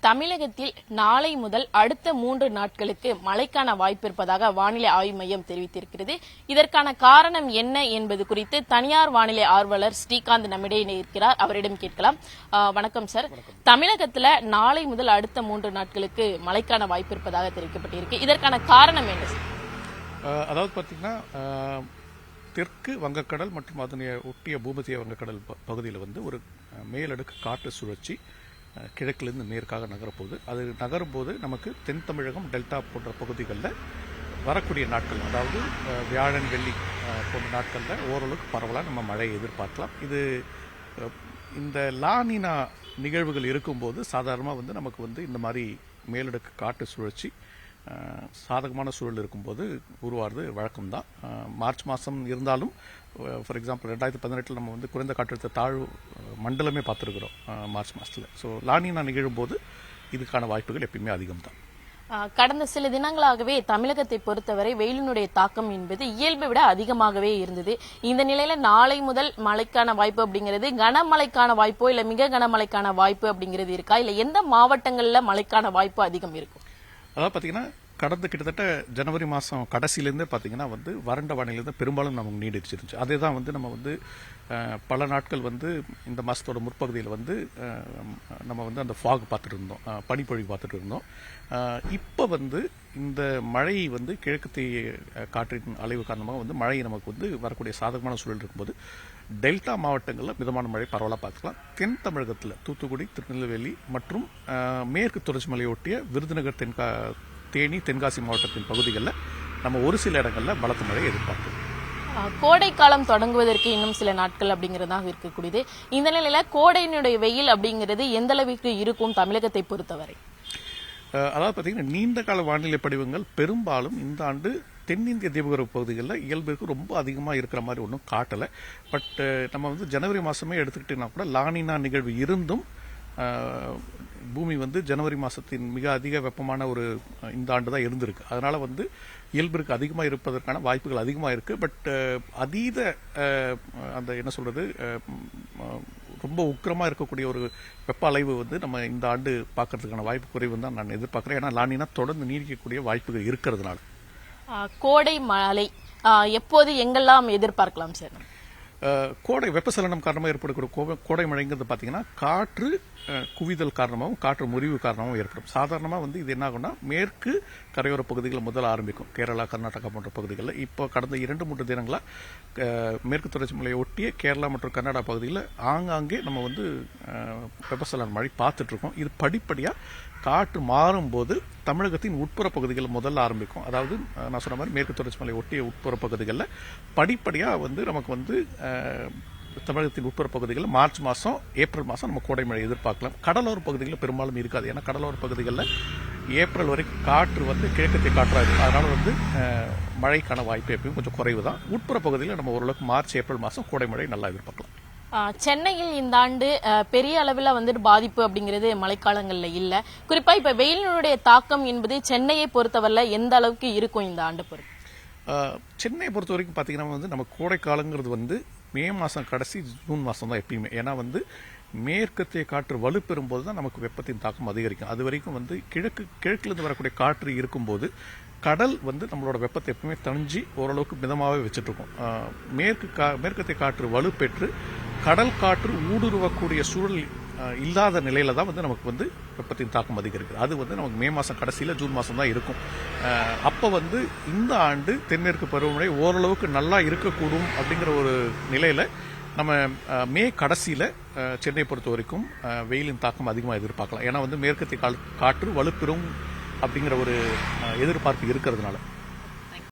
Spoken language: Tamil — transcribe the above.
தமிழகத்தில் நாளை முதல் அடுத்த 3 நாட்களுக்கு மழைக்கான வாய்ப்பு இருப்பதாக வானிலை ஆய்வு மையம் தெரிவித்திருக்கிறது. இதற்கான காரணம் என்ன என்பது குறித்து தனியார் வானிலை ஆர்வலர் ஸ்ரீகாந்த் நம்மிடையே இருக்கிறார். அவரிடம் கேட்கலாம். வணக்கம் சார். தமிழகத்தில் நாளை முதல் அடுத்த 3 நாட்களுக்கு மழைக்கான வாய்ப்பு இருப்பதாக தெரிவிக்கப்பட்டிருக்கு. இதற்கான காரணம் என்ன சார்? அதாவது பார்த்தீங்கன்னா தெற்கு வங்கக்கடல் மற்றும் அதனை ஒட்டிய பூமத்திய வங்கக்கடல் பகுதியில் ஒரு மேலடுக்கு காற்று சுழற்சி கிழக்கிலிருந்து மேற்காக நகரப்போகுது. அது நகரும் போது நமக்கு தென் தமிழகம் டெல்டா போன்ற பகுதிகளில் வரக்கூடிய நாட்கள், அதாவது வியாழன் வெள்ளி போன்ற நாட்களில் ஓரளவுக்கு பரவலாக நம்ம மழையை எதிர்பார்க்கலாம். இது இந்த லானினா நிகழ்வுகள் இருக்கும்போது சாதாரணமாக நமக்கு இந்த மாதிரி மேலடுக்கு காற்று சுழற்சி சாதகமான சூழல் இருக்கும்போது உருவாகிறது வழக்கம்தான். மார்ச் மாதம் இருந்தாலும் ஃபார் எக்ஸாம்பிள் 2018 நம்ம குறைந்த காற்றழுத்த தாழ்வு மண்டலமே பார்த்துருக்குறோம் மார்ச் மாதத்தில். ஸோ லானினா நிகழும்போது இதுக்கான வாய்ப்புகள் எப்பயுமே அதிகம்தான். கடந்த சில தினங்களாகவே தமிழகத்தை பொறுத்தவரை வெயிலினுடைய தாக்கம் என்பது இயல்பை விட அதிகமாகவே இருந்தது. இந்த நிலையில நாளை முதல் மழைக்கான வாய்ப்பு அப்படிங்கிறது கனமழைக்கான வாய்ப்போ இல்ல மிக கனமழைக்கான வாய்ப்பு அப்படிங்கிறது இருக்கா, இல்ல எந்த மாவட்டங்கள்ல மழைக்கான வாய்ப்பு அதிகம் இருக்கும்? அதாவது பார்த்தீங்கன்னா கடந்த கிட்டத்தட்ட ஜனவரி மாதம் கடைசியிலேருந்தே பார்த்தீங்கன்னா வறண்ட வானிலையிலேருந்து பெரும்பாலும் நமக்கு நீடிச்சிருந்துச்சு. அதே தான் நம்ம பல நாட்கள் இந்த மாதத்தோட முற்பகுதியில் நம்ம அந்த ஃபாக் பார்த்துட்டு இருந்தோம், பனிப்பொழிவு பார்த்துட்டு இருந்தோம். இப்போ இந்த மழை கிழக்கத்திய காற்றின் அலைவு காரணமாக மழை நமக்கு வரக்கூடிய சாதகமான சூழல் இருக்கும்போது டெல்டா மாவட்டங்களில் மிதமான மழை பரவலாக பார்த்துக்கலாம். தென் தமிழகத்தில் தூத்துக்குடி, திருநெல்வேலி மற்றும் மேற்கு தொடர்ச்சி மலையொட்டிய விருதுநகர், தேனி, தென்காசி மாவட்டத்தின் பகுதிகளில் நம்ம ஒரு சில இடங்களில் பலத்த மழையை எதிர்பார்க்கிறோம். கோடை காலம் தொடங்குவதற்கு இன்னும் சில நாட்கள் அப்படிங்கறதாக இருக்கக்கூடியது. இந்த நிலையில கோடையினுடைய வெயில் அப்படிங்கிறது எந்த அளவுக்கு இருக்கும் தமிழகத்தை பொறுத்தவரை? அதாவது பார்த்தீங்கன்னா நீண்ட கால வானிலை படிவங்கள் பெரும்பாலும் இந்த ஆண்டு தென்னிந்திய தீபகற்ப பகுதிகளில் இயல்புக்கு ரொம்ப அதிகமாக இருக்கிற மாதிரி ஒன்றும் காட்டலை. பட் நம்ம ஜனவரி மாதமே எடுத்துக்கிட்டீங்கன்னா கூட லானினா நிகழ்வு இருந்தும் பூமி ஜனவரி மாதத்தின் மிக அதிக வெப்பமான ஒரு இந்த ஆண்டு தான் இருந்திருக்கு. அதனால இயல்பிற்கு அதிகமாக இருப்பதற்கான வாய்ப்புகள் அதிகமாக இருக்கு. பட் அதீத அந்த என்ன சொல்றது ரொம்ப உக்கிரமாக இருக்கக்கூடிய ஒரு வெப்ப அலைவு நம்ம இந்த ஆண்டு பார்க்கறதுக்கான வாய்ப்பு குறைவு தான் நான் எதிர்பார்க்கிறேன். ஏன்னா லானினா தொடர்ந்து நீடிக்கக்கூடிய வாய்ப்புகள் இருக்கிறதுனால. கோடை மழை எப்போது எங்கெல்லாம் எதிர்பார்க்கலாம் சார்? கோடை வெப்பசலனம் காரணமாக ஏற்படக்கூடிய கோடை மழைங்கிறது பார்த்தீங்கன்னா காற்று குவிதல் காரணமாகவும் காற்று முறிவு காரணமாகவும் ஏற்படும். சாதாரணமாக இது என்ன ஆகும்னா மேற்கு கரையோர பகுதிகளில் முதல் ஆரம்பிக்கும், கேரளா, கர்நாடகா போன்ற பகுதிகளில். இப்போ கடந்த 2-3 தினங்களாக மேற்கு தொடர்ச்சி மலையை ஒட்டிய கேரளா மற்றும் கர்நாடகா பகுதிகளில் ஆங்காங்கே நம்ம வெப்பசலன மழை பார்த்துட்டு இருக்கோம். இது படிப்படியாக காற்று மாறும்போது தமிழகத்தின் உட்புற பகுதிகளில் முதல்ல ஆரம்பிக்கும். அதாவது நான் சொன்ன மாதிரி மேற்கு தொடர்ச்சி மலை ஒட்டிய உட்புற பகுதிகளில் படிப்படியாக நமக்கு தமிழகத்தின் உட்புற பகுதிகளில் மார்ச் மாதம், ஏப்ரல் மாதம் நம்ம கோடை மழை எதிர்பார்க்கலாம். கடலோர பகுதிகளில் பெரும்பாலும் இருக்காது. ஏன்னா கடலோர பகுதிகளில் ஏப்ரல் வரைக்கும் காற்று கிழக்கத்திய காற்றாக இருக்கும். அதனால மழைக்கான வாய்ப்பு எப்பயும் கொஞ்சம் குறைவு தான். உட்புற பகுதியில் நம்ம ஓரளவுக்கு மார்ச், ஏப்ரல் மாதம் கோடை மழை நல்லா எதிர்பார்க்கலாம். சென்னையில் இந்த ஆண்டு பெரிய அளவில் பாதிப்பு அப்படிங்கிறது மழைக்காலங்கள்ல இல்ல. குறிப்பா இப்ப வெயிலினுடைய தாக்கம் என்பது சென்னையை பொறுத்தவரை எந்த அளவுக்கு இருக்கும் இந்த ஆண்டு பொறுத்து? சென்னையை பொறுத்த வரைக்கும் பாத்தீங்கன்னா நம்ம கோடை காலங்கிறது மே மாசம் கடைசி, ஜூன் மாசம் தான் எப்பயுமே. ஏன்னா மேற்கத்திய காற்று வலுப்பெறும் போது தான் நமக்கு வெப்பத்தின் தாக்கம் அதிகரிக்கும். அது வரைக்கும் கிழக்கிலிருந்து வரக்கூடிய காற்று இருக்கும்போது கடல் நம்மளோட வெப்பத்தை எப்பவுமே தணிஞ்சு ஓரளவுக்கு மிதமாகவே வச்சுட்டு இருக்கோம். மேற்கத்திய காற்று வலுப்பெற்று கடல் காற்று ஊடுருவக்கூடிய சூழல் இல்லாத நிலையில தான் நமக்கு வெப்பத்தின் தாக்கம் அதிகரிக்குது. அது நமக்கு மே மாசம் கடைசியில், ஜூன் மாசம் தான் இருக்கும். அப்போ இந்த ஆண்டு தென்மேற்கு பருவமழை ஓரளவுக்கு நல்லா இருக்கக்கூடும் அப்படிங்கிற ஒரு நிலையில நம்ம மே கடைசியில சென்னை பொறுத்த வரைக்கும் வெயிலின் தாக்கம் அதிகமாக எதிர்பார்க்கலாம். ஏன்னா மேற்கத்திய காற்று வலுப்பெறும் அப்படிங்கிற ஒரு எதிர்பார்ப்பு இருக்கிறதுனால.